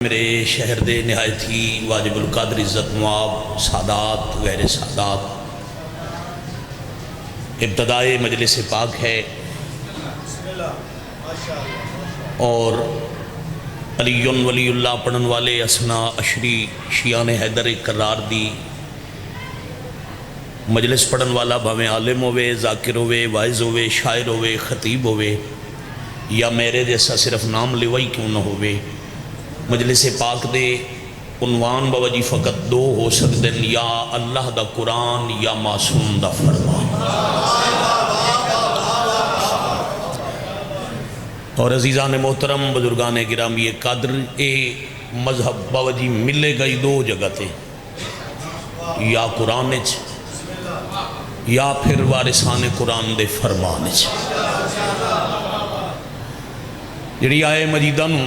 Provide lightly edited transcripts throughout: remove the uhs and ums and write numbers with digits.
میرے شہر دے نہایت ہی واجب القدر عزت مواب سادات غیر سادات، ابتدائے مجلس پاک ہے اور علی ولی اللہ پڑھن والے اسنا عشری شیعان حیدر قرار دی مجلس پڑھن والا بھویں عالم ہوئے، ذاکر ہوئے، واعظ ہوئے، شاعر ہوئے، خطیب ہوئے یا میرے جیسا صرف نام لیوائی کیوں نہ ہوئے، مجلس پاک دے عنوان بوجی فقط دو ہو سکتے ہیں، یا اللہ دا قرآن یا معصوم دا فرمان۔ اور عزیزان محترم، بزرگان گرامی قدر، اے مذہب بوجی ملے گئی دو جگہ تے، یا قرآن یا پھر وارثان قرآن دے فرمان۔ جڑی آئے مجیدہ نو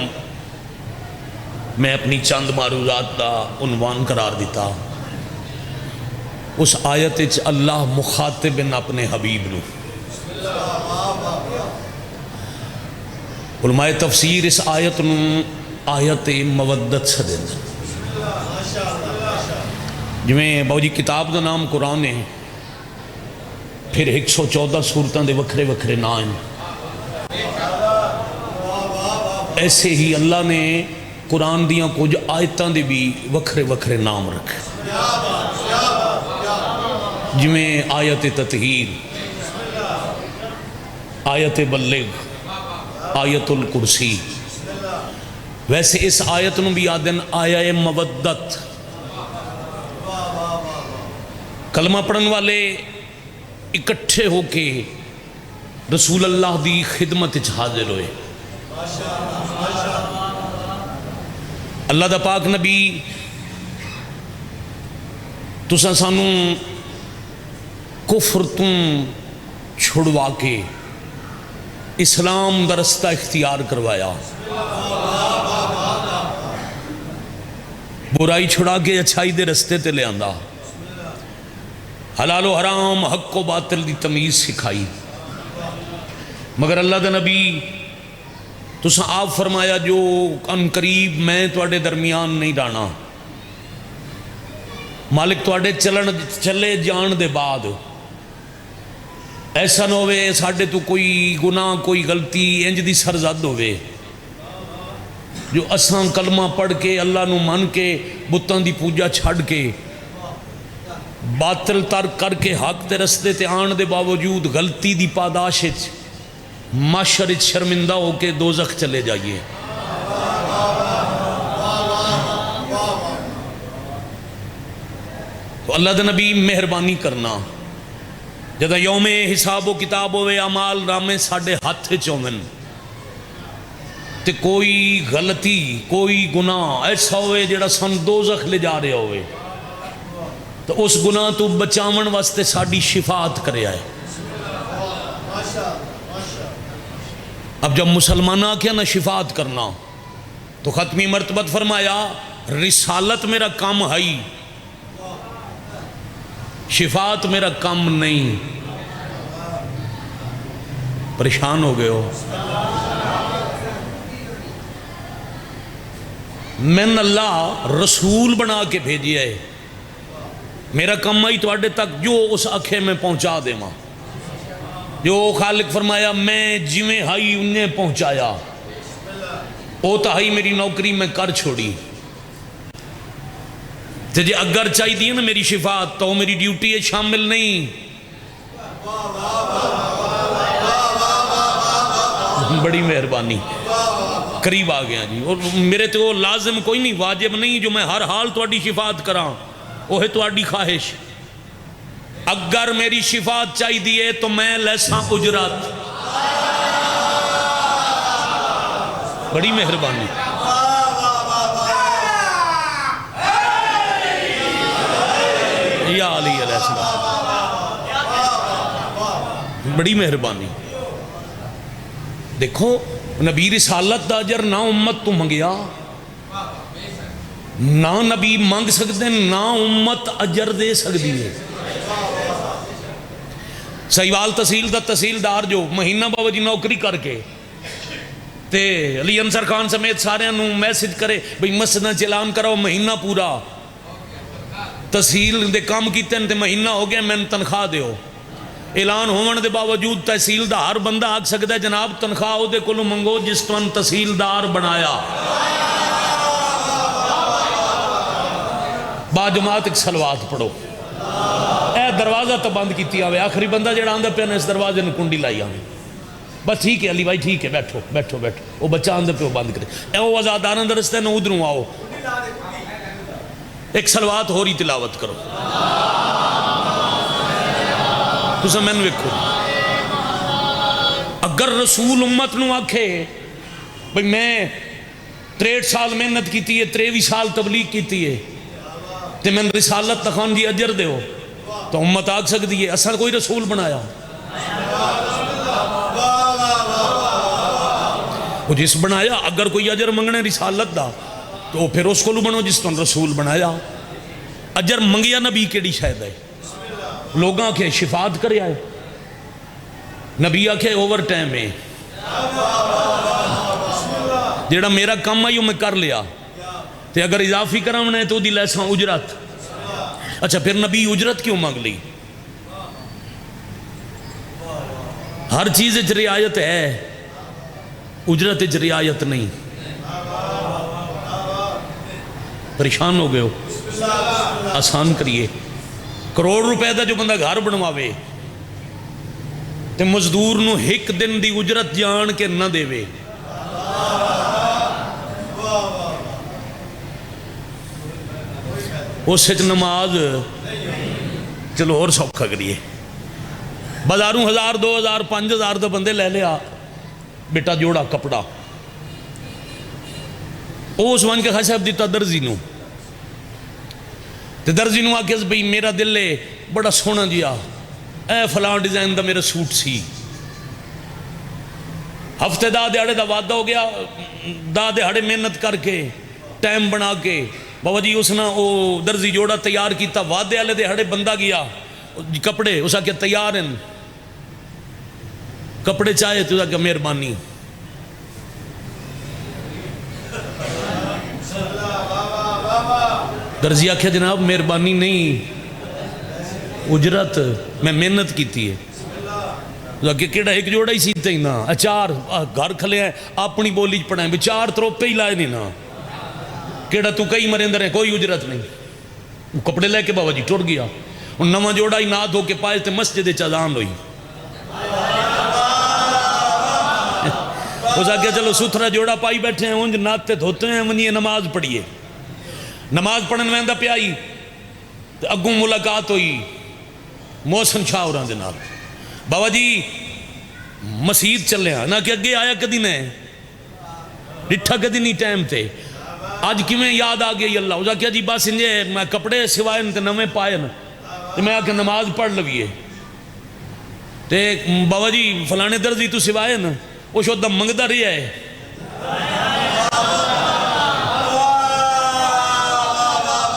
میں اپنی چند معروضات دا عنوان قرار دیتا، اس آیت اچ اللہ مخاطب اپنے حبیب نو۔ علماء تفسیر اس آیت نو آیت مودت سے دیں، جویں باوجی کتاب دا نام قرآن ہے، پھر 114 سورتاں دے وکھرے وکھرے نام، ایسے ہی اللہ نے قرآن دیاں کچھ آیتاں دے بھی وکھرے وکھرے نام رکھے، جویں آیت تطہیر، آیت بلغ، آیت الکرسی، ویسے اس آیت نو بھی آدن آیہ مودت۔ کلمہ پڑھن والے اکٹھے ہو کے رسول اللہ دی خدمت حاضر ہوئے۔ اللہ دا پاک نبی تساں سانو کفر توں چھڑوا کے اسلام دا رستہ اختیار کروایا، برائی چھڑا کے اچھائی دے رستے تے لے آندا، حلال و حرام، حق و باطل دی تمیز سکھائی۔ مگر اللہ دا نبی تساں آپ فرمایا جو ان قریب میں تواڈے درمیان نہیں رہنا، مالک تواڈے چلے جان دے بعد ایسا نہ ہوئے ساڈے تو کوئی گناہ کوئی غلطی انج دی سرزد ہوئے جو اساں کلمہ پڑھ کے اللہ نو من کے بتاں دی پوجا چھڑ کے باطل ترک کر کے حق تے رستے تے آن دے باوجود غلطی دی پاداش معاشر شرمندہ ہو کے دوزخ چلے جائیے۔ تو اللہ دے نبی مہربانی کرنا، جدہ یوم حساب و کتاب ہوئے اعمال نامے ساڑھے ہاتھ چومن تے کوئی غلطی کوئی گناہ ایسا ہوئے جڑا سن دوزخ لے جا رہے ہوئے تو اس گناہ تو بچاون واسطے ساڑھی شفاعت کرے آئے۔ اب جب مسلمانہ کیا نہ شفاعت کرنا تو ختمی مرتبت فرمایا رسالت میرا کام ہے، شفاعت میرا کام نہیں۔ پریشان ہو گئے ہو؟ میں اللہ رسول بنا کے بھیجی ہے، میرا کام ہے تو اڈے تک جو اس اکھے میں پہنچا دے ماں، جو خالق فرمایا میں جویں ہائی انہیں پہنچایا، او تاہی میری نوکری میں کر چھوڑی، جے اگر چاہی دی نا میری شفاعت تو میری ڈیوٹی شامل نہیں۔ بڑی مہربانی، قریب آ گیا جی، اور میرے تو لازم کوئی نہیں، واجب نہیں جو میں ہر حال تو اڈی شفاعت کراں، وہ ہے تو اڈی خواہش۔ اگر میری شفاعت چاہی دیئے تو میں لیساں اجرت۔ بڑی مہربانی، یا علی علیہ السلام، بڑی مہربانی۔ دیکھو نبی رسالت دا اجر نہ امت تو منگیا، نہ نبی مانگ سکتے نہ امت اجر دے سکتی ہے۔ سہیوال تحصیل دا تحصیلدار جو مہینہ باوجی نوکری کر کے تے علی انصر خان سمیت سارے میسج کرے بھئی مسجد اعلان کرو مہینہ پورا تحصیل دے کام کیتے ہیں تے مہینہ ہو گیا میں تنخواہ دیو اعلان ہون دے باوجود تحصیلدار بندہ آگ سکتا ہے جناب تنخواہ ہو دے کلو منگو جس تو ان تحصیلدار بنایا با جماعت ایک صلوات پڑھو اے دروازہ تو بند کیتی آوے آخری بندہ جڑا آندہ پہ اس دروازے نے کنڈی لائی آوے بس ٹھیک ہے علی بھائی ٹھیک ہے بیٹھو بیٹھو بیٹھو وہ بچہ آندہ پہ وہ بند کرے اے وہ آزادانہ درستے ہیں نہ ادھروں آؤ ایک صلوات ہو رہی تلاوت کرو تو سمین وکھو اگر رسول امت نو آکھے بھئی میں 63 سال محنت کیتی ہے 23 سال تبلیغ کیتی ہے تے میں رسالت تخان جی اجر دے ہو تو امت آگ سکتی ہے اصلا کوئی رسول بنایا وہ جس بنایا اگر کوئی اجر منگنے رسالت دا تو پھر اس کو لو بنو جس تو رسول بنایا اجر منگیا نبی کیڑی شاید ہے لوگاں کے شفاعت کرے آئے نبی آکھے اوور ٹائم ہے جیڑا میرا کم آئیو میں کر لیا تے اگر اضافی کرامنا ہے تو دی لیساں اجرت اچھا پھر نبی اجرت کیوں مانگ لی ہر چیز اچھ رعایت ہے اجرت اچھ رعایت نہیں پریشان ہو گئے ہو آسان کریے کروڑ روپے دا جو بندہ گھر بنواوے تے مزدور نو ایک دن دی اجرت جان کے نہ دے وے اس سچ نماز چلو اور سوکھا کریے بازاروں 1000 2000 5000 دا بندے لے لیا بیٹا جوڑا کپڑا اس ون کے خواہ صاحب دیتا درزی نو تے درزی نو آکے بھئی میرا دل لے بڑا سونا جیا اے فلاں ڈیزائن دا میرا سوٹ سی ہفتے دا دیہڑے دا وعدہ ہو گیا دا دیہڑے محنت کر کے ٹائم بنا کے بابا جی اس نے وہ درزی جوڑا تیار کیتا وعدے والے دیہڑے بندہ گیا کپڑے اس آکے تیار ہیں کپڑے چاہے تو آکے مہربانی درزی آکھے جناب مہربانی نہیں اجرت میں محنت کیتی ہے کہ کیڑا ایک جوڑا ہی سیتے ہی نا اچار گھر کھلے ہیں اپنی بولی پڑھائیں بچار تروپے ہی لائے نہیں نا کیڑا تو کئی مرندر ہیں کوئی اجرت نہیں وہ کپڑے لے کے بابا جی ٹوٹ گیا ان نواں جوڑا ہی نہ دھو کے پائے تے مسجد چاذان ہوئی اس آگے چلو ستھرا جوڑا پائی بیٹھے ہیں انج ناتے دھوتے ہیں منیے نماز پڑھیے نماز پڑھن میں اندہ پہ آئی اگوں ملاقات ہوئی محسن شاہ اور اندھے نال بابا جی مسجد چلے ہیں نہ کہ اگے آیا کدی نے ڈٹھا کدی نہیں ٹائم تے آج کی میں یاد آگئی اللہ اس آکے جی بس انجھے میں کپڑے سوائے تے نویں پائے نا تے میں آکے نماز پڑھ لویے تے بابا جی فلانے درزی تو سوائے نا وہ شو دم منگدہ رہی ہے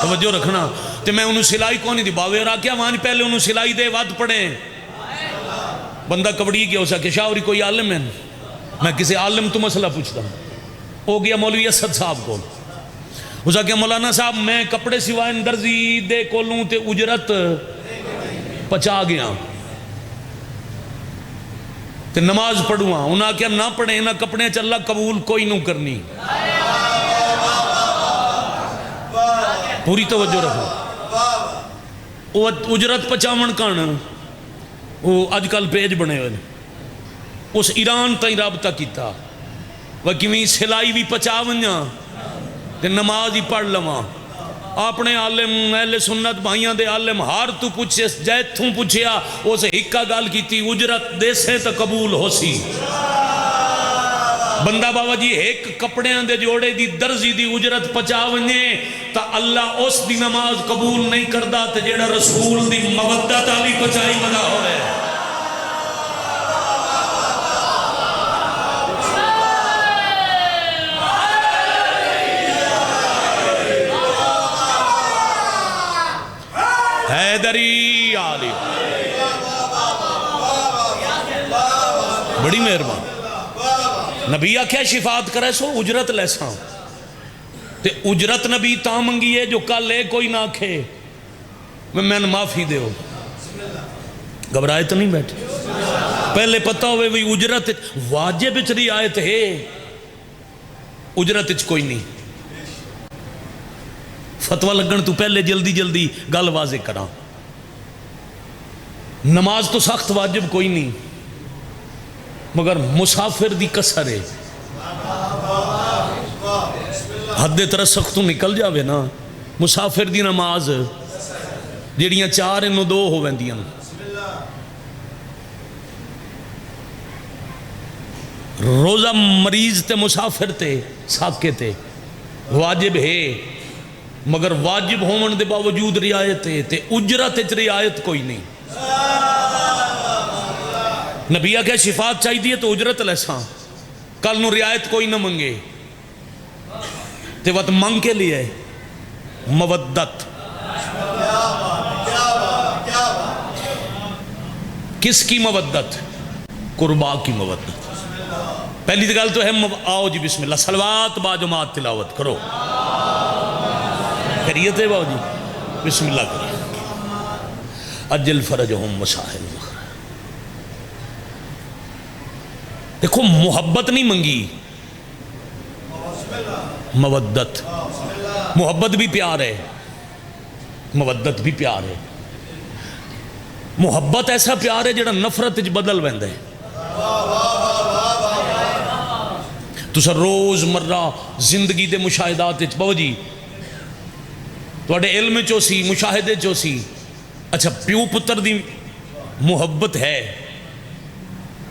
توجہ رکھنا تے میں انہوں سلائی کونی دی باوے اور آکیا وہاں پہلے انہوں سلائی دے وعد پڑھیں بندہ کبڑی گیا اسا کہ شاوری کوئی عالم ہے میں کسی عالم تو مسئلہ پوچھتا ہوں ہو گیا مولوی اسد صاحب کو اسا کہ مولانا صاحب میں کپڑے سوائے درزی دے کولوں تے اجرت پچا گیا تے نماز پڑھوا انہاں کیا نہ پڑھیں نہ کپڑے چ اللہ قبول کوئی نو کرنی پوری توجہ رکھو وہ اجرت پچاون کان وہ اج کل پیج بنے ہوئے اس ایران تائیں رابطہ کیتا وہ کیویں سلائی بھی پچاونیاں تے نماز ہی پڑھ لواں اپنے عالم اہل سنت بھائیاں دے عالم ہار تو پوچھے جیتھوں پوچھیا اسے ہکا گال کیتی اجرت دے سے تو قبول ہو سی بندہ بابا جی ایک کپڑیاں دے جوڑے دی درزی دی اجرت پچاونے تا اللہ اس دی نماز قبول نہیں کردہ تے جیڑا رسول دی مودت علی پچائی مدہ ہو رہے حیدری علی بڑی مہربان نبی آخیا شفاعت کرے سو اجرت لیساں، تے اجرت نبی تاں منگی ہے جو کل اے کوئی نہ آکھے میں معافی دیو، گھبرائے تو نہیں بیٹھے، پہلے پتہ ہوئے وہی اجرت واجب وچ رعایت ہے، اجرت وچ کوئی نہیں۔ فتوہ لگن تو پہلے جلدی جلدی گل واضح کراں، نماز تو سخت واجب کوئی نہیں، مگر مسافر دی کسر ہے، حد ترسخ تو نکل جاوے نا، مسافر دی نماز جڑیاں 4 انو 2 ہو ویندیاں، روزہ مریض تے مسافر تے ساکے تے واجب ہے، مگر واجب ہون دے باوجود رعایت ہے، تے اجرت وچ رعایت کوئی نہیں۔ نبی آخیا شفاعت چاہی دیئے تو اجرت لیساں، کل نو رعایت کوئی نہ منگے، تے وقت منگ کے لیے مودت، کس کی مودت؟ قربا کی مودت۔ پہلی گل تو ہے آؤ جی بسم اللہ، صلوات با جماعت تلاوت کرو، کریت ہے باؤ جی بسم اللہ کرو، اجل فرجہم وساہل مخرج۔ دیکھو محبت نہیں منگی، مودت، محبت بھی پیار ہے، مودت بھی پیار ہے، محبت ایسا پیار ہے جڑا نفرت وچ بدل ویندا ہے۔ تسا روز مرہ زندگی دے مشاہدات وچ باو جی تواڈے علم چو سی مشاہدے چو سی، اچھا پیو پتر دی محبت ہے،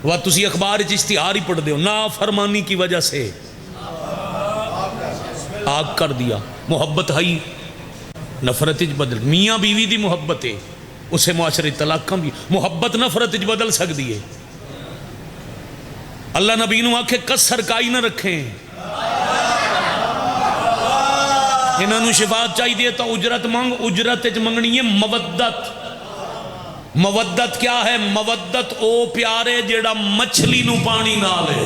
وہ تسی اخبار وچ اشتہار ہی پڑھ دیو نافرمانی کی وجہ سے آگ کر دیا، محبت ہی نفرت وچ بدل، میاں بیوی دی محبت ہے، اسے معاشرے طلاقاں بھی محبت نفرت وچ بدل سکتی ہے۔ اللہ نبی نو آکھے کسر کائی نہ رکھیں، انہاں نو شفاعت چاہی دیے تو اجرت مانگ، اجرت وچ منگنی ہے مودت۔ مودت کیا ہے؟ مودت او پیارے جیڑا مچھلی نو پانی نہ لے،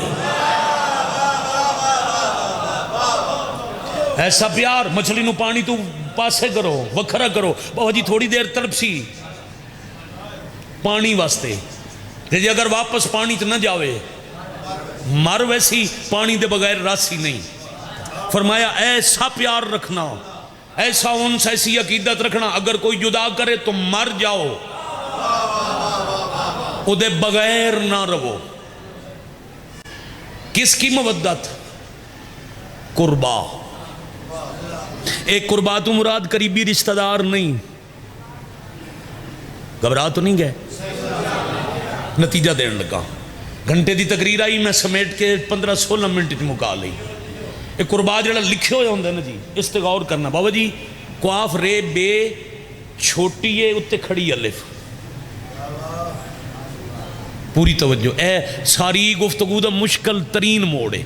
ایسا پیار مچھلی نو پانی تو پاسے کرو وکھرا کرو، بہو جی تھوڑی دیر تڑپ سی پانی واسطے، تے جی اگر واپس پانی تو نہ جاوے مر ویسی پانی دے بغیر راسی نہیں۔ فرمایا ایسا پیار رکھنا، ایسا انس، ایسی عقیدت رکھنا، اگر کوئی جدا کرے تو مر جاؤ، او دے بغیر نہ رہو۔ کس کی مودت؟ قربا۔ ایک قربا تو مراد قریبی رشتہ دار نہیں، گھبرا تو نہیں گئے؟ نتیجہ دین لگا، گھنٹے دی تقریر آئی میں سمیٹ کے 15-16 منٹ مکا لئی۔ ایک قربا جڑا لکھے ہوئے ہوندے نا جی، اس تے غور کرنا بابا جی، قاف رے بے چھوٹی ہے اتے کھڑی الف، پوری توجہ، اے ساری گفتگو دا مشکل ترین موڑ ہے۔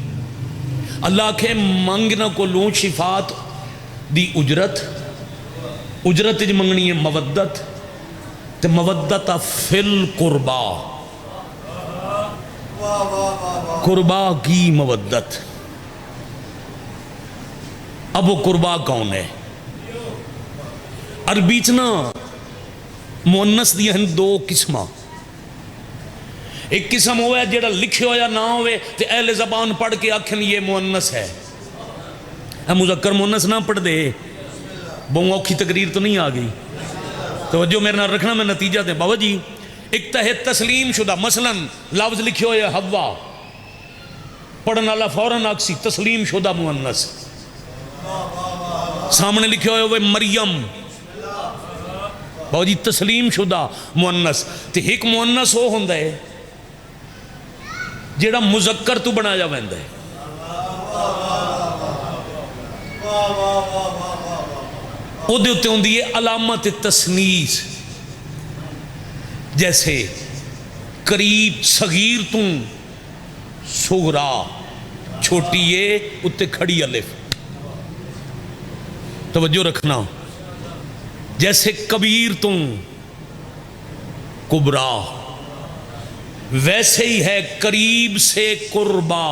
اللہ کے منگنا کو لوں شفاعت دی اجرت، اجرت جو منگنی ہے مودت، تے مودت فی القربا، قربا کی مودت۔ اب وہ قربا کون ہے؟ عربی چنا مؤنث دی ہیں 2 قسمہ، ایک قسم ہوا ہے جڑا لکھے ہویا نہ ہوئے تے اہل زبان پڑھ کے آکھن یہ مؤنث ہے، اے مذکر مؤنث نہ پڑھ دے، بہت اوکھی تقریر تو نہیں آگئی، توجہ میرے نہ رکھنا، میں نتیجہ دیں بابا جی۔ ایک تحت تسلیم شدہ، مثلا لفظ لکھے ہوئے حوا، پڑھن والا فوراً آکسی تسلیم شدہ مؤنث، سامنے لکھے ہوئے مریم، بابا جی تسلیم شدہ مؤنث، تے ایک مؤنث ہو ہوندا ہے جیڑا مذکر تو بنایا ویندا ہے، او دے اتے ہوندی ہے علامت تسنیس، جیسے قریب صغیر توں صغرا چھوٹی ہے اتے کھڑی الف، توجہ رکھنا، جیسے کبیر توں کبرا، ویسے ہی ہے قریب سے قربا،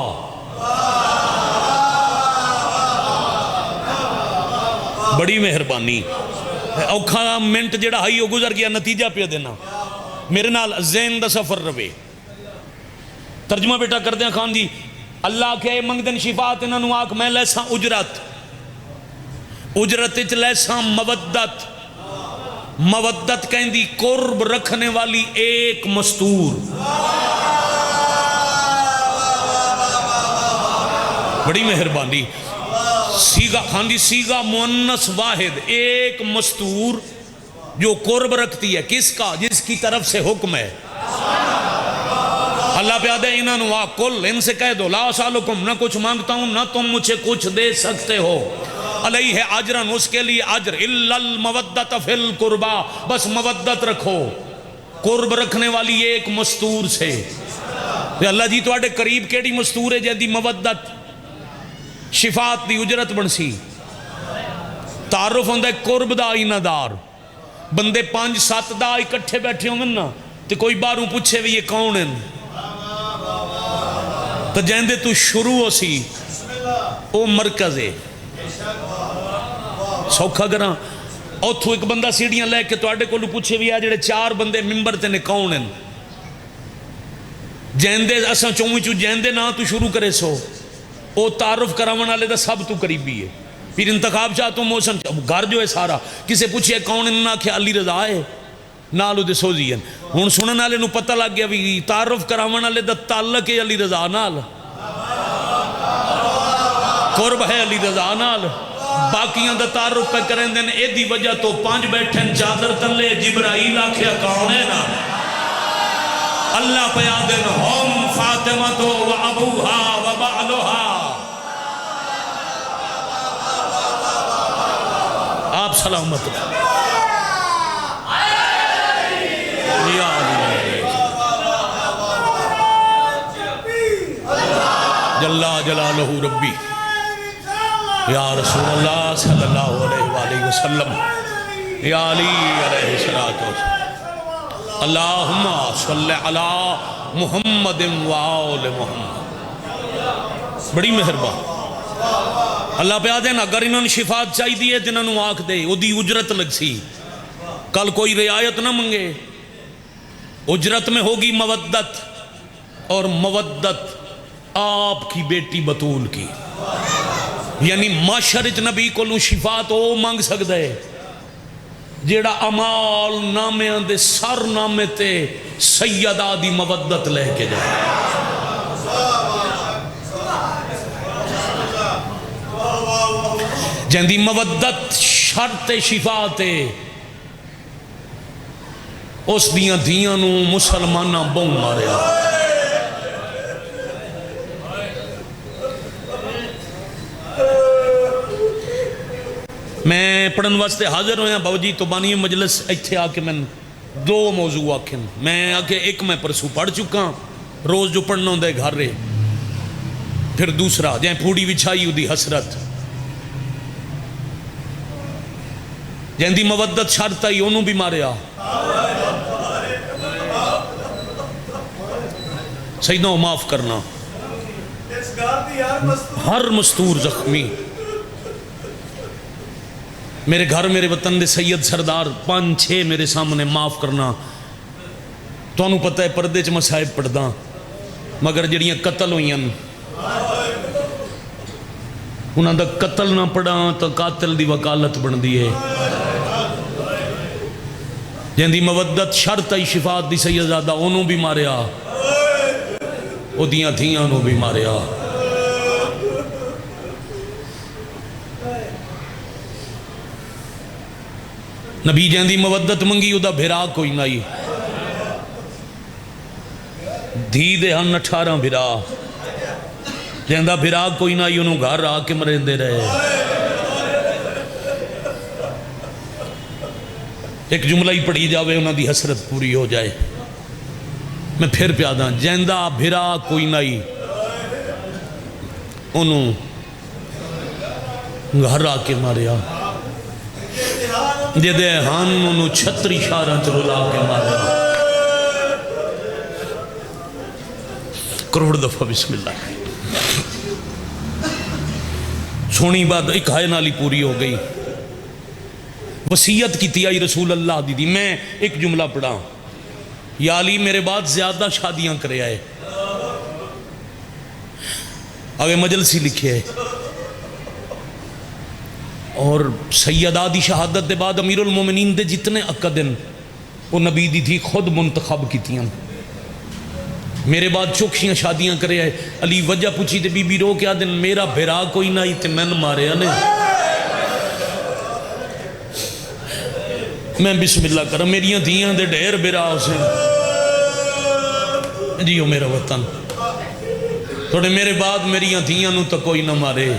بڑی مہربانی. اوکھا منٹ جڑا ہائی وہ گزر گیا, نتیجہ پہ دینا. میرے نال ذہن دا سفر رہے. ترجمہ بیٹا کردے ہیں خان جی. اللہ کے منگدن شفاعت انہوں آکھ میں لیسا اجرت, اجرت اچ لیسا مودت. مودت کہیں دی قرب رکھنے والی ایک مستور. بڑی مہربانی. سیگا خان جی, سیگا مؤنث واحد, ایک مستور جو قرب رکھتی ہے. کس کا؟ جس کی طرف سے حکم ہے. اللہ پیادے انہوں کل ان سے کہہ دو لا اسالکم, نہ کچھ مانگتا ہوں نہ تم مجھے کچھ دے سکتے ہو. علیہ اجرن, اس کے لیے اجر. الا المودت فی القربا, بس مودت رکھو قرب رکھنے والی ایک مستور سے. اللہ جی تو قریب کیڑی مستور ہے جیدی مودت شفاعت دی اجرت بنسی. تعارف ہوندہ ہے قرب دا اینہ دار. بندے 5-7 دا اکٹھے بیٹھے ہوں گے نا, تو کوئی باروں پوچھے بھی یہ کون ہیں, تو جہندے تو شروع ہو سی او مرکز ہے. سوکھا گراں اوتھو ایک بندہ سیڑیاں لے کے تو آڑے کو پوچھے بھی آ جڑے 4 بندے ممبر تے نے کون ہیں. جہندے اساں چوہی چو جہندے نا تو شروع کرے سو او تعارف کراون والے دا سب تو قریبی ہے. پھر انتخاب چاہتا ہوں موسم گھر جو ہے سارا کسے پوچھے کون ہیں, نہ کہ علی رضا ہے نالو دے سوزی ہیں. ہون سنن والے نو پتہ لگ گیا بھی تعارف کراون والے دا تعلق ہے علی رضا نال, قرب ہے علی رضا نال. باقیاں دا تعارف پہ کریں دیں ایدی وجہ تو 5 بیٹھیں چادر تلے جبرائیل آکھیا کون ہے نا. اللہ پیادن ہم فاطمہ تو و ابوہا و بعلوہا. آپ سلامت جلا جلالہ ربی یا رسول اللہ صلی اللہ علیہ وآلہ وسلم یا علی علیہ الصلوۃ. اللہم صلی علی محمد و آل محمد. بڑی مہربان. اللہ پہ آدھے نا اگر انہوں نے شفاعت چاہی دیئے جنہوں نے آکھ دے وہ دی اجرت لگ سی. کل کوئی رعایت نہ منگے. اجرت میں ہوگی مودت, اور مودت آپ کی بیٹی بطول کی. یعنی معاشرت نبی کو لوں شفاعت او مانگ سکتا ہے جیڑا امال نامے اندے سر نامے تے سیدہ دی مودت لے کے جائے. جہندی مودت شرط شفاعت ہے, اس دیاں دیاں نو مسلمانہ بوں ماریا. میں پڑھن واسطے حاضر ہویا باوجی تو بانی مجلس ایتھے آکے میں 2 موضوع آکھیں. میں آکے ایک میں پرسو پڑھ چکا روز جو پڑھنا ہوں دے گھر رہے. پھر دوسرا جائیں پھوڑی وچھائی ہو دی حسرت, جائیں دی مودت شرط آئی انہوں بھی ماریا. سیدنا معاف کرنا. ہر مستور زخمی. میرے گھر میرے وطن دے سید سردار 5-6 میرے سامنے معاف کرنا. تو انہوں پتہ ہے پردے چ مسائب پڑھدا, مگر جڑیاں قتل ہوئیں انہاں دا قتل نہ پڑھا تو قاتل دی وکالت بن دی ہے. جہاں دی مودت شرط آئی شفاعت دی سیدزادہ انہوں بھی ماریا, او دیاں تھیاں انہوں بھی ماریا. نبی جہاں دی مودت منگی ادا بھرا کوئی نائی. دھی دے ہن 18 بھرا, جہاں دا بھرا کوئی نائی انہوں گھر آ کے مرین دے رہے. ایک جملہ ہی پڑھی جاوے انہوں دی حسرت پوری ہو جائے. میں پھر پیادا جہاں دا بھرا کوئی نائی انہوں گھر آ کے ماریا. جدے ہن انہوں 36 شارہ چلولا کے ماریا. کروڑ دفعہ بسم اللہ. سونی بات ایک ہائے نالی پوری ہو گئی. وصیت کی آئی رسول اللہ دی میں ایک جملہ پڑھا، یا علی میرے بعد زیادہ شادیاں کرے آئے. آگے مجلسی لکھے ہے، اور سیدہ دی شہادت دے بعد امیر المومنین دے جتنے عقدن وہ نبی دی تھی خود منتخب کیتیاں. میرے بعد چوکھیاں شادیاں کرے آئے. علی وجہ پوچھی تے بی بی رو کیا دن میرا بھرا کوئی نہ ہی تے میں مارے آنے. میں بسم اللہ کرا میریاں دھیاں دے ڈھیر بھرا اسے جیو میرا وطن تھوڑے میرے بعد میریاں دھیاں نو تو کوئی نہ مارے.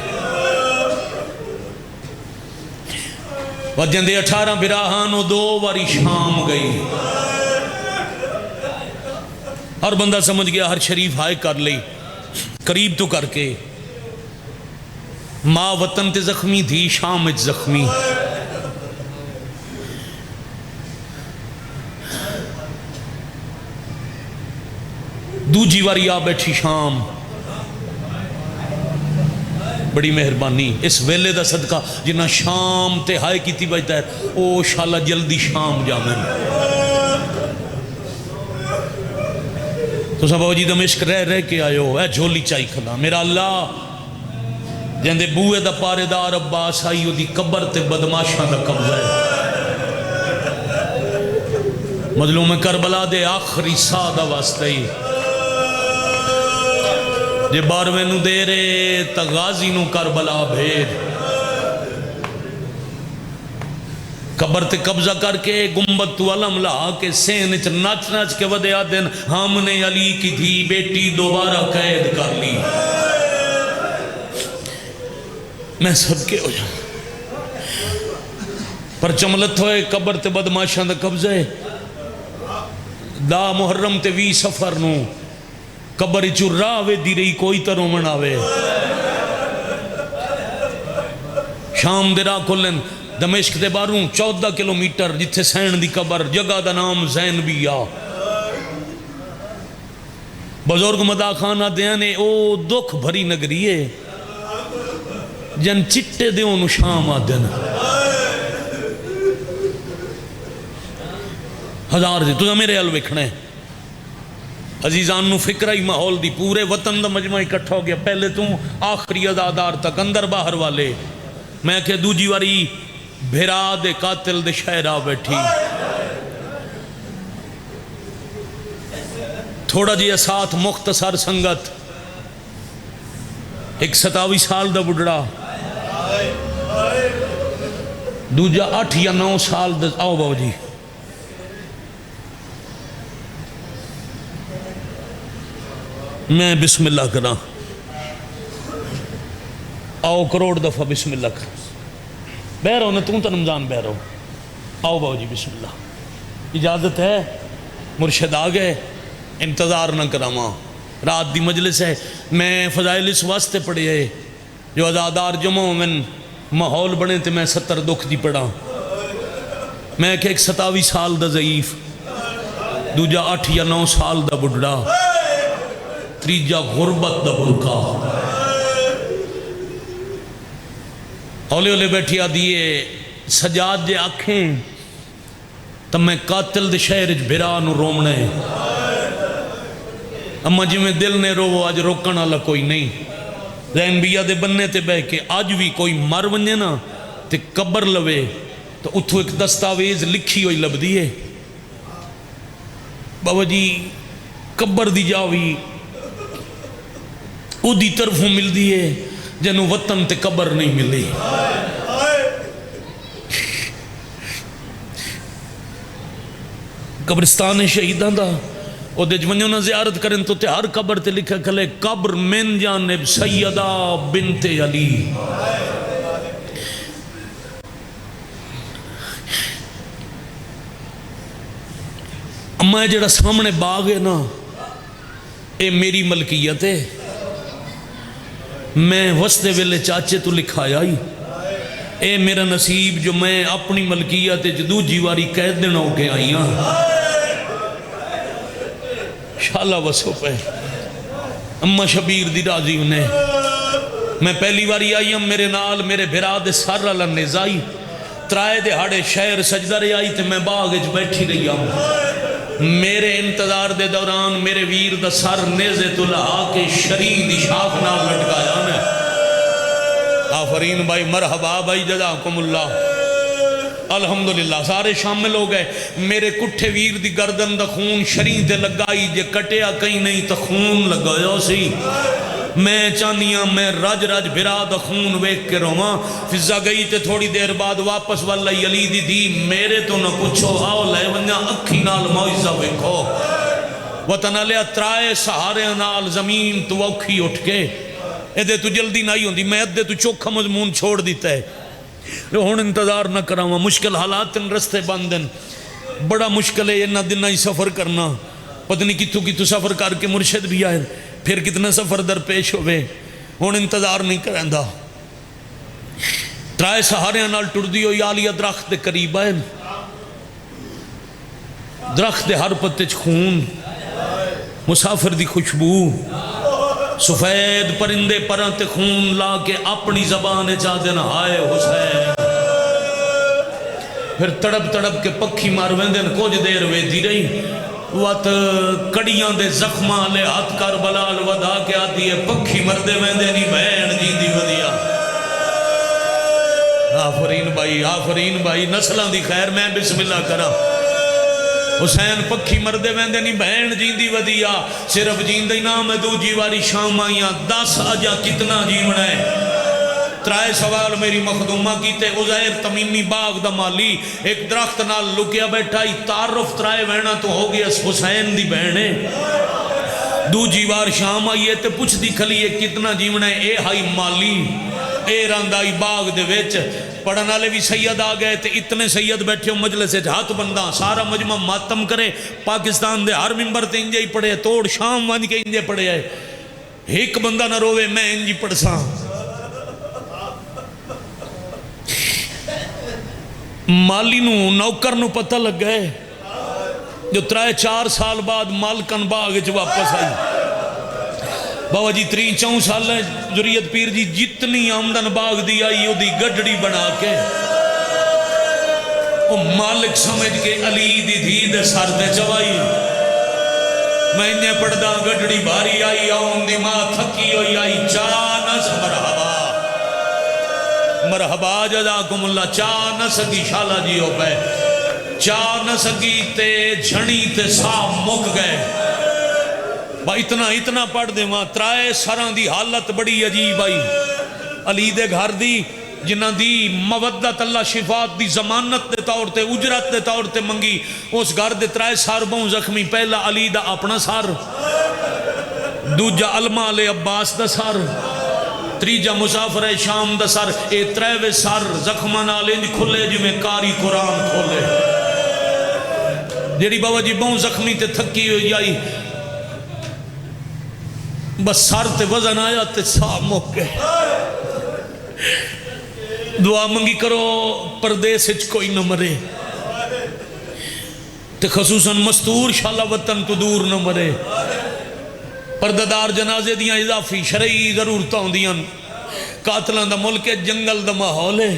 وجہ دے 18 بھراہانو 2 واری شام گئی. ہر بندہ سمجھ گیا ہر شریف ہائے کر لئی قریب تو کر کے. ماں وطن تے زخمی تھی شام اچ زخمی. دوجی واری آ بیٹھی شام. بڑی مہربانی اس ویلے دا صدقہ جنہ شام تے ہائے کیتی بجتا ہے او شالا جلدی شام جامن. تو سب جی دمشق رہ کے آئے ہو اے جھولی چائی کھلا. میرا اللہ جندے بوئے دا پارے دار عباس آئی ہو دی قبر تے بدماشاں دا قبضہ ہے. مظلوم کربلا دے آخری سادہ واسطہ ہی جے بارویں نو دے رے تا غازی نو کربلا بھیج. قبر تے قبضہ کر کے گنبد تو علم لا کے سین چ نچ نچ کے ودے آدن ہم نے علی کی دھی بیٹی دوبارہ قید کر لی. میں سب کے ہو جاؤں پر چملت ہوئے قبر تے بدماشاں دا قبضہ ہے. دا محرم تے 20 سفر نو قبر چو راوے دی رہی کوئی تروں مناوے. شام دے راہ کھلن دمشق دے باروں 14 کلومیٹر جتھے سین دی قبر جگہ دا نام زین بیا. بزرگ مدا خانہ دیانے او دکھ بھری نگری ہے جن چٹے دیوں نو شام آدن. ہزار دے تو میرے حل وکھنے عزیزان نو فکرہ ہی ماحول دی پورے وطن دا مجمع اکٹھا ہو گیا. پہلے تو آخری ازادار تک اندر باہر والے. میں کہ دوجی واری بھیرا دے قاتل دے شہرہ بیٹھی. تھوڑا جی ساتھ مختصر سنگت. ایک 27 سال دا بڑھڑا دوجہ 8 یا 9 سال دا. آؤ باو جی میں بسم اللہ کرا. آؤ کروڑ دفعہ بسم اللہ کر. بہرو نے تو رمضان بہرو. آؤ باو جی بسم اللہ. اجازت ہے مرشد آ گئے انتظار نہ کراما. رات دی مجلس ہے. میں فضائل اس واسطے پڑھے ہے جو ازادار جمعوں میں ماحول بنے تے میں 70 دکھ دی پڑھا. میں کہ ایک 27 سال دا ضعیف دوجہ 8 یا 9 سال دا بڑھڑا تریجہ غربت دا بلکا. ہولے ہولے بیٹھیا دیئے سجاد جے آکھیں تب میں قاتل دے شہر بھرا نو رومنے. اما جی میں دل نے رو آج روکن والا کوئی نہیں. زین بیا دے بننے تے بہ کے آج بھی کوئی مر ونجے نا تے قبر لوے تو اتھو ایک دستاویز لکھی ہوئی لب دیئے بابا جی قبر دی جاوی او دی طرفوں مل دیئے جنو وطن تے قبر نہیں ملی. قبرستان شہیدان دا او دے جمنیوں نہ زیارت کریں تو تے ہر قبر تے لکھا کھلے قبر من جانب سیدہ بنت علی. اما جڑا سامنے باغ ہے نا اے میری ملکیت ہے. میں وستے ویلے چاچے تو لکھایا ہی اے میرا نصیب جو میں اپنی ملکیت جدو جیواری قید دینا ہو کے آئی ہاں. شالا وسو پہ اما شبیر دی راضی انہیں میں پہلی باری آئی ہوں میرے نال میرے بھرا دے سر والا نزائی ترائے دہاڑے شہر سجدہ رہی آئی تے میں باغ وچ بیٹھی رہی ہوں میرے انتظار دے دوران میرے ویر دا سر نیزے تو لہا کے شرین دی شاخ نال لٹکایا میں آفرین بھائی مرحبا بھائی جزاکم اللہ الحمدللہ سارے شامل ہو گئے میرے کٹھے ویر دی گردن دا خون شرین تے لگائی جے کٹیا کہیں نہیں تو خون لگایا سی میں چاہنیاں میں رج رج بھرا دا خون ویک کے رواں فضا گئی تے تھوڑی دیر بعد واپس واللہ علی دی دی میرے تو نہ پوچھو آؤ لے ونیا اکھی نال معجزہ ویکھو وطن لیا ترائے سہارے نال زمین تو اوکھی اٹھ کے ادھے تو جلدی نہیں ہوندی میں ادھے تو چوکھا مضمون چھوڑ دیتا ہے ہون انتظار نہ کراؤں مشکل حالات ان رستے باندن بڑا مشکل ہے یہ دن ہی سفر کرنا پتہ نہیں کتوں سفر کر کے مرشد بھی آئے پھر کتنا سفر در پیش ہوئے ہون انتظار نہیں کرندہ ترائے سہارے نال ٹردی ہوئی آلیہ درخت دے قریب آئے درخت دے ہر پتے خون مسافر دی خوشبو سفید پرندے پرانتے خون لا کے اپنی زبان چاہ دینا ہائے حسین پھر تڑپ تڑپ کے پکھی مار ویندن کچھ دیر ویدی رہی وات کڑیاں دے زخماں لے ہاتھ کر بلال ودا کے آتی ہے پکھی مردے ویندے نہیں بہن جی دی ودیا آفرین بھائی نسلان دی خیر میں بسم اللہ کرا حسین پکھی مردے ویندے نہیں بہن جیندی ودیا صرف جیندی نام ہے دو جیواری شام آئیاں 10 اجا کتنا جیونا ہے ترائے سوال میری مخدومہ کیتے عزیر تمیمی باغ دا مالی ایک درخت نال لکیا بیٹھائی تعارف ترائے وینا تو ہو گیا حسین دی بہنے دو جیوار شام آئیے تے پوچھ دی کھلیے کتنا جیونا ہے اے ہائی مالی اے راندائی باغ دے ویچ پڑھنا لے بھی سید آ گئے تھے اتنے سید بیٹھے ہو مجلس ہاتھ بندہ سارا مجمع ماتم کرے پاکستان دے ہر ممبر تے انجے ہی پڑھے توڑ شام وانج کے انجے پڑھے آئے ایک بندہ نہ روے میں انجی پڑھ ساں مالی نو نوکر نو پتہ لگ گئے جو 3-4 سال بعد مالکن باغ جو واپس آئی بابا جی 3-4 سال ہے ذریت پیر جی جتنی آمدن باغ دی آئی وہ دی گڑڑی بنا کے وہ مالک سمجھ کے علی دی دھی دے سر دے چوائی میں انہیں پڑھدا گڑڑی بھاری آئی آؤں دی ماں تھکی ہوئی آئی چانس مرحبا جزاکم اللہ چانس کی شالہ جی ہو پہ چانس کی تے جھڑی تے سام مک گئے با اتنا پڑھ دے ماں ترائے سران دی حالت بڑی عجیب آئی علی دے گھر دی جنہ دی مودت اللہ شفاعت دی ضمانت دے طور تے اجرت دے طور تے منگی اس گھر دے ترائے سار بہن زخمی پہلا علی دا اپنا سار دوجہ علمہ علی عباس دا سار تریجہ مسافر شام دا سار اے تریوے سار زخمان آلے انج کھلے جو میں کاری قرآن کھولے جیڑی بابا جی بہن زخمی تے تھکی ہوئی جائی بس سار تے وزن آیا تے سام موکے دعا منگی کرو پردیس اچ کوئی نہ مرے تے خصوصاً مستور شالا وطن تو دور نہ مرے پرددار جنازے دیاں اضافی شرعی ضرورتاں دیاں قاتلان دا ملک جنگل دا ماحول ہے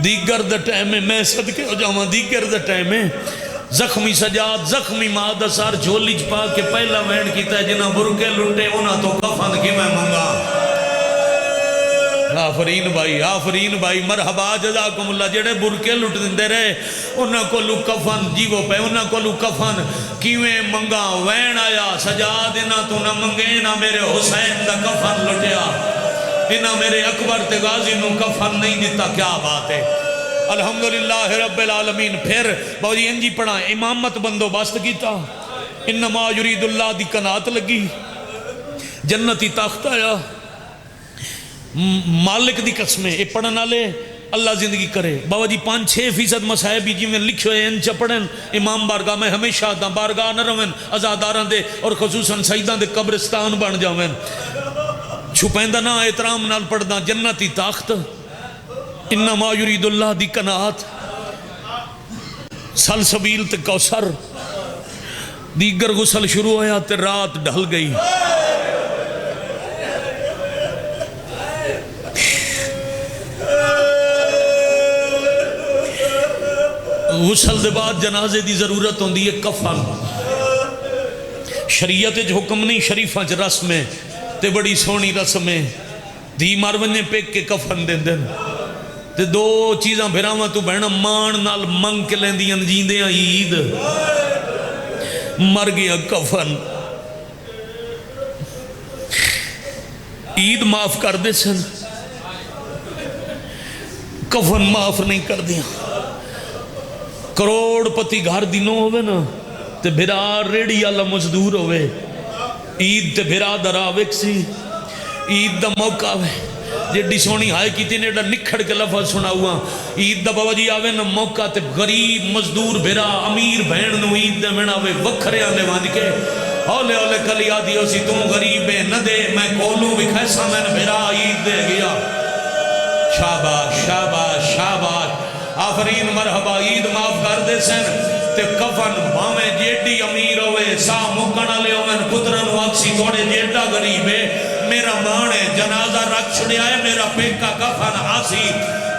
دیگر دا ٹائم ہے میں صدقے ہو جاؤں دیگر دا ٹائم ہے زخمی سجاد زخمی مادہ سار جھولی چپا کے پہلا وینڈ کیتا ہے جنہ برکے لٹے انہاں تو کفن کی میں منگا آفرین بھائی مرحبا جزاکم اللہ جڑے برکے لٹ دندے رہے انہاں کو لو کفن جیو پہ انہاں کو لو کفن کیویں منگا وین آیا سجاد انہاں تو نہ منگے نہ میرے حسین دا کفن لٹیا انہاں میرے اکبر تے غازی نو کفن نہیں دیتا کیا بات ہے الحمدللہ رب العالمین پھر بابا جی انجی پڑھا امامت بندو بست کیتا انما یرید اللہ دی کنات لگی جنتی تاخت آیا مالک دی قسمیں اے پڑھنا لے اللہ زندگی کرے بابا جی 5-6% مسائبی جی میں لکھ ہوئے ان چپڑن امام بارگاہ میں ہمیشہ دا بارگاہ نہ روین ازاداراں دے اور خصوصاً سیداں دے قبرستان بن جاوین چھپیندہ نہ احترام نال پڑھنا جنتی تاخت انما یرید اللہ دی کنات سلسبیل تے کوثر دیگر غسل شروع ہویا تے رات ڈھل گئی غسل دے بعد جنازے دی ضرورت ہوندی ہے کفن. شریعت جو حکم نہیں، شریفاں چ رسم ہے تے بڑی سونی رسم ہے. دھی مر ونجے پیک کے کفن دین دین تے دو چیزاں بھراواں تو بہنا مان نال منگ کے لیندیاں جیندیاں عید. مر گیا کفن. عید معاف کر دے سن، کفن معاف نہیں کر دیا. کروڑ پتی گھر دی نو ہوئے نا تے بھرا ریڑی والا مزدور ہوئے، عید تے بھرا درا ویک سی. عید دا موقع ہوئے جیڑی سونی ہائے کیتی نے ایڈا نکھڑ کے لفظ سنا ہوا. عید دا بابا جی آوے نا موقع تے غریب مزدور بھرا امیر بہن نو عید دے منا وے وکھرے آنے وانج کے اولے اولے کلی آدھی ہو سی تو غریب نہ دے میں کولوں بھی کھیسا میں نے بھرا عید دے گیا. شاباش شاباش شاباش آفرین مرحبا. عید معاف کر دے سن تے کفن بھاویں جیڈی امیر ہوئے سا مکنا لے ہوئے پترن واکسی توڑے جیڈا غریب ہے میرا مان ہے جنازہ رکھ چھڑیا ہے میرا پیکا کفن آسی.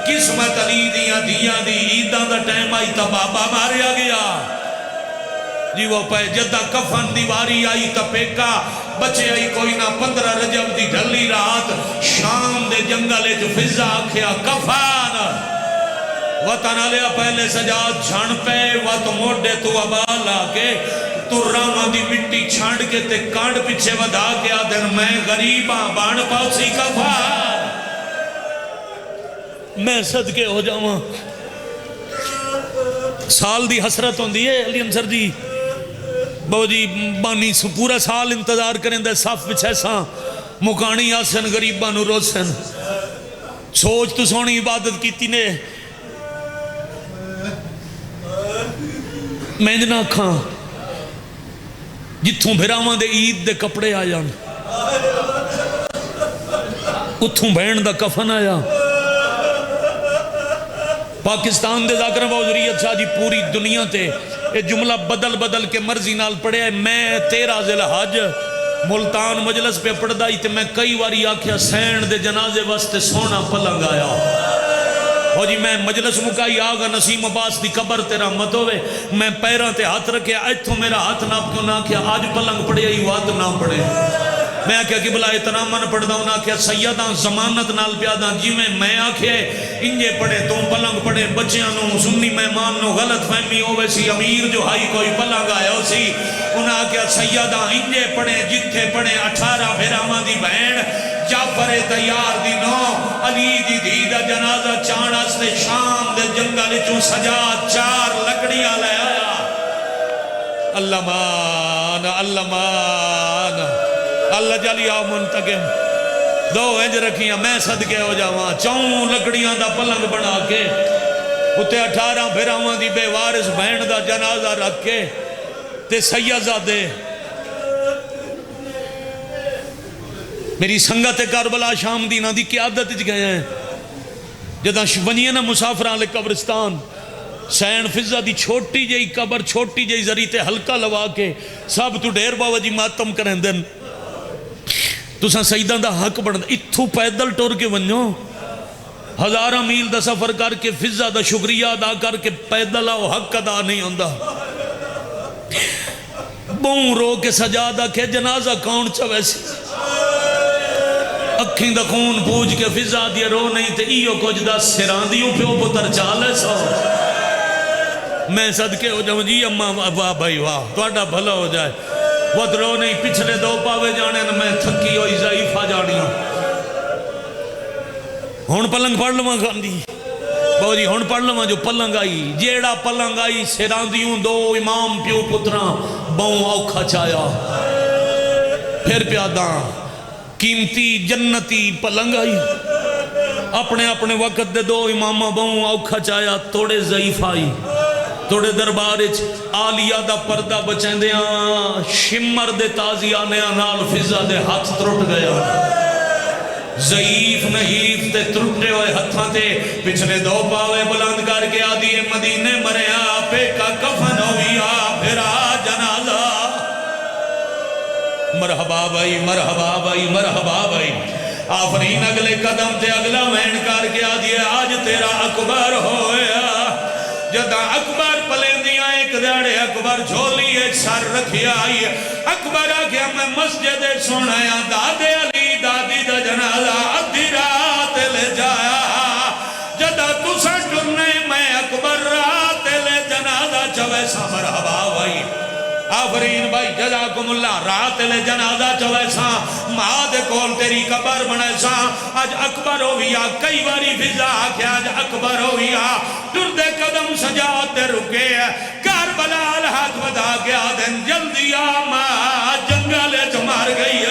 قسمت علی دیاں دیاں دی عیداں دا ٹائم آئی تا بابا ماریا گیا جی. وہ پہ جدہ کفن دیواری آئی تا پیکا بچے آئی کوئی نہ 15 رجب دی ڈھلی رات شام دے جنگلے جو فضا آکھیا کفن وطن آلیا پہلے سجاد چھان پہ وط موڑے تو ابال آکے تو راما دی مٹی چھانڈ کے تے کانڈ پیچھے ودا کے آدھر میں غریباں بان پاؤسی کفن. میں صدقے ہو جاواں. سال دی حسرت ہوندی ہے علی انصر جی بابا جی بانی پورا سال انتظار کریں دے صف بچھے ساں مکانی آسن غریباں نو روسن. سوچ تو سونی عبادت کیتی نے میں جنا کھاں جتھوں بھراواں دے عید دے کپڑے آ جان اتھوں بہن دا کفن آیا. پاکستان دے ذاکر باوزریت شاہ جی پوری دنیا تے یہ جملہ بدل بدل کے مرضی نال پڑھے. میں 13 ذی الحج ملتان مجلس پہ پڑھ دائی تے میں کئی واری آکھیا سین دے جنازے واسطے سونا پلنگ آیا ہو جی. میں مجلس مکائی آگا نسیم عباس دی قبر تیرا مت ہوئے میں پیران تے ہاتھ رکھے ایتھوں میرا ہاتھ ناپ کیوں نہ کیا آج پلنگ پڑے ہی وات نہ پڑے. میں آکھیا قبلہ اتنام من پڑھ داؤں نہ کیا سیدان زمانت نال پیادان جی میں آکھے انجے پڑھے تو پلنگ پڑھے بچیاں سنی مہمان نو غلط فہمی ہوئے سی امیر جو ہائی کوئی پلنگ آیا ہو سی انہاں آکھیا سیدان انجے پڑھے جتھے پڑھے 18 بھیراواں دی بہن جعفر تیار دی نو علی دی دی دا جنازہ چانا سے شام دے جنگل چوں سجا 4 لکڑیاں لے آیا. اللہ مان اللہ مان اللہ جالی آو منتقم دو انج رکھیاں میں صدقے ہو جاواں 4 لکڑیاں دا پلنگ بنا کے اتے 18 بھیراواں دی بے وارث بہن دا جنازہ رکھ کے تے سیدزادے میری سنگت کربلا شام دینا دی قیادت گئے ہیں جدہ ونیے نا مسافران لے قبرستان سین فضہ دی چھوٹی جئی قبر چھوٹی جئی ذریعے ہلکا لوا کے سب تو ڈیر باوہ جی ماتم کریں دن تو ساں سیدان دا حق بڑھن اتھو پیدل ٹور کے ونجو 1000 میل دا سفر کر کے فضہ دا شکریہ ادا کر کے پیدل آؤ حق ادا نہیں ہوندہ. بوں رو کے سجادہ کے جنازہ کون چویسی اکھیں دا خون پوچھ کے فضا دیا رو نہیں تے ایو کچھ دا سران دیوں پیو پتر چالے سو. میں صدقے ہو جاؤں جی اممہ واہ بھائی واہ توڑا بھلا ہو جائے وقت رو نہیں پچھلے 2 پاوے جانے میں تھکی ہوئی ضعیفہ جاڑیاں ہون پلنگ پڑھ لوں گا دی بہو جی ہون پڑھ لوں جو پلنگ آئی جیڑا پلنگ آئی سران دیوں 2 امام پیو پتران بہوں اوکھا چایا پھر پیاداں قیمتی جنتی پلنگ آئی اپنے اپنے وقت دے 2 امامہ بہوں اوکھا چایا توڑے ضعیف آئی توڑے دربارچ آلیہ دا پردہ بچیں دیاں شمر دے تازی آنے آنال فضا دے ہاتھ ترٹ گیا ضعیف نحیف تے ترٹے ہوئے ہتھاں تے پچھلے 2 پاوے بلند کر کے آدھی مدینے مرے آپے کا کفن ہوئی پھرا جنازہ. مرحبا بھائی مرحبا بھائی مرحبا بھائی آفرین اگلے قدم تے اگلا مہن کر کے آدھی آج تیرا اکبر ہویا جدہ اکبر اکبر جھولی سر رکھی آئی اکبر آگیا میں مسجد سونا دادے علی دادی دا جنازہ ادھی رات لے جایا جدا تسا ٹرنے میں اکبر رات لے جنازہ چوے سا مرحبا بھائی آفرین بھائی جزاکم اللہ رات لے جنازہ چوے سا ماں دے کول تیری قبر بنے سا آج اکبر ہویا کئی باری فضا آکھیا آج اکبر ہویا ٹر دے قدم سجاتے رکے کربلا ہاتھ بدا گیا دن جلدی آما جنگلے چمار گئی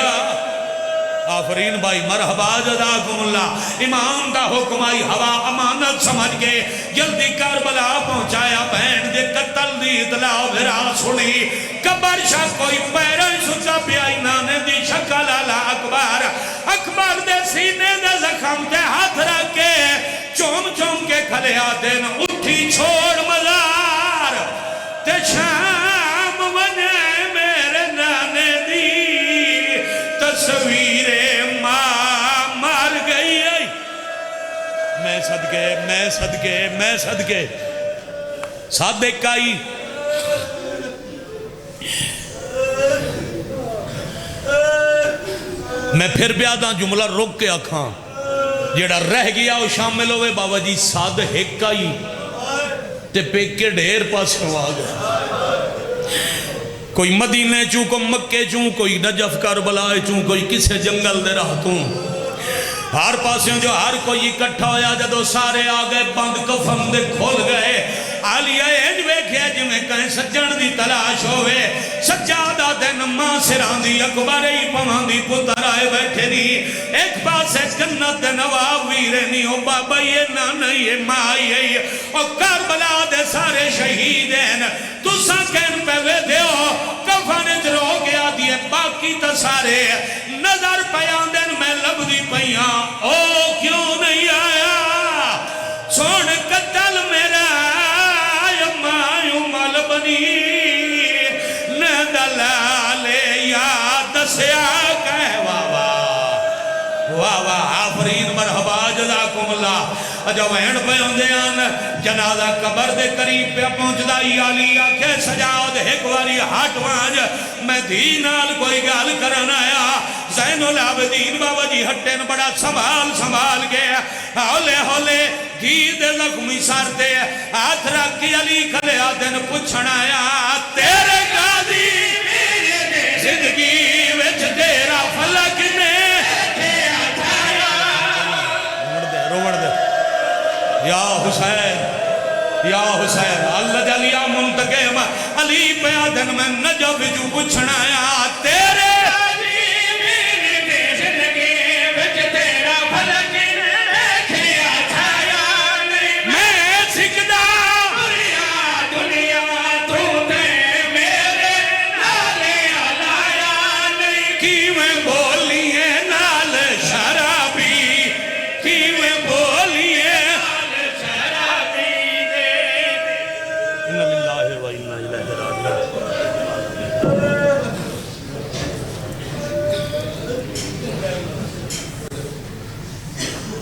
آفرین بھائی مرحبا جزاکم اللہ امام دا حکم آئی ہوا امانت سمجھ کے جلدی کربلا پہنچایا بہن دے قتل دی اطلاع بھرا سنی قبر شاہ کوئی پیرن سچا پیائی نانے دی شکل اللہ اکبر اکبر دے سینے دے زخم تے ہاتھ رکھے چوم چوم کے کھلے آتے نا اٹھی چھوڑ مزار تے شام ونے میرے نانے دی تصویر مار گئی میں صدقے صادق آئی میں پھر بیادہ جملہ روک کے آکھاں جیڑا رہ گیا وہ شامل ہوئے بابا جی صادق آئی تے پیکے ڈھیر پاس ہوا گیا کوئی مدینے چوں کوئی مکے چوں کوئی نجف کربلا چوں کوئی کسے جنگل دے رہتوں ہر پاسوں جو ہر کوئی اکٹھا ہویا جدو سارے آگئے بند کفن دے کھول گئے آلیہ اینج ویکھے جو میں کہیں سجن دی تلاش ہوئے سجادہ دے نماں سران دی اکبر ہی پمان دی پتر آئے بیٹھے نہیں ایک پاس ہے جنت دے نواب ویرے نہیں ہو بابا یہ نانا یہ ماں یہ اور کربلا دے سارے شہید ہیں تو ساکین پہ وے دے ہو کفن اجرو گیا دیئے باقی تا سارے نظر پیان دن میں لب دی پیاں او کیوں نہیں آیا سون قتل میرا مال بنی ندلالے یاد سیا کہے واہ آفرین مرحبا جزاکم اللہ اجا وین پہ ہوندے آن جنازہ قبر دے قریب پہ پہنچ دائی آلی آکھے سجاؤ دے ایک واری ہاتھ وانج میں دینال کوئی گال کرن آیا زین العابدین بابا جی ہٹین بڑا سنبھال گیا ہولے ہولے دید زخمی سارتے ہاتھ رکھی علی کھلے آدن پچھن آیا تیرے قاضی زندگی وچ تیرا فلک نے روڑ دے یا حسین اللہ جلیا منتقیم علی پہ آدن میں نجف جو پچھن آیا تیرے